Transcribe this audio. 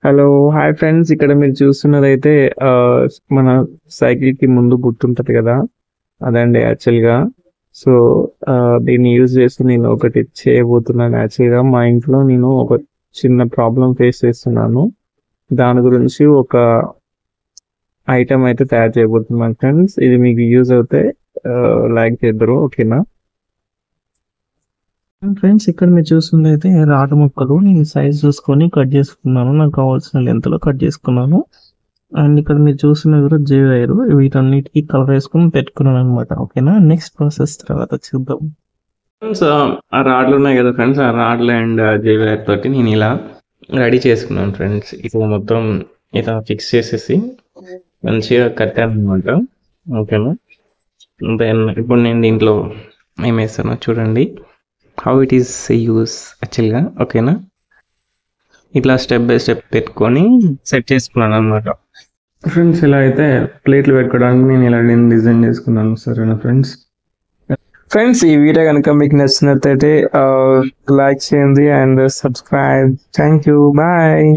Hello hi friends, ఇక్కడ మీరు చూస్తున్నదైతే మన సైకిల్ కి ముందు గుర్తుంటది కదా, అదండి యాక్చువల్గా. సో దీన్ని యూజ్ చేసి నేను ఒకటి చేయబోతున్నాను. యాక్చువల్గా మా ఇంట్లో నేను ఒక చిన్న ప్రాబ్లం ఫేస్ చేస్తున్నాను. దాని గురించి ఒక ఐటమ్ అయితే తయారు చేయబోతున్నాను ఫ్రెండ్స్. ఇది మీకు యూజ్ అవుతే లైక్ చేద్దరు, ఓకేనా ఫ్రెండ్స్? ఇక్కడ మీరు చూస్తున్నదైతే రాట ముక్కలు నేను సైజ్ చూసుకొని కట్ చేసుకున్నాను. నాకు కావాల్సిన లెంత్ లో కట్ చేసుకున్నాను. అండ్ ఇక్కడ మీరు చూస్తున్నది కూడా జే వైర్. వీటన్నిటికీ కలర్ వేసుకొని పెట్టుకున్నాను అనమాట. ఓకేనా, నెక్స్ట్ ప్రాసెస్ తర్వాత చూద్దాం. ఫ్రెండ్స్, ఆ రాడ్లు ఉన్నాయి కదా ఫ్రెండ్స్, ఆ రాడ్లు అండ్ జే వైర్ తోటి నేను ఇలా రెడీ చేసుకున్నాను ఫ్రెండ్స్. ఇప్పుడు మొత్తం ఇలా ఫిక్స్ చేసేసి మంచిగా కట్టాను అనమాట. ఓకేనా, దెన్ ఇప్పుడు నేను దీంట్లో ఏం వేస్తానో చూడండి, హౌ ఇట్ ఈస్ యూస్ యాక్చువల్గా. ఓకేనా, ఇట్లా స్టెప్ బై స్టెప్ పెట్టుకొని సెట్ చేసుకున్నాను అనమాట. ఫ్రెండ్స్, ఇలా అయితే ప్లేట్లు పెట్టుకోవడానికి నేను ఇలా డిజైన్ చేసుకున్నాను. సరేనా ఫ్రెండ్స్? ఫ్రెండ్స్, ఈ వీడియో కనుక మీకు నచ్చినట్లయితే లైక్ చేయండి and subscribe. Thank you, bye.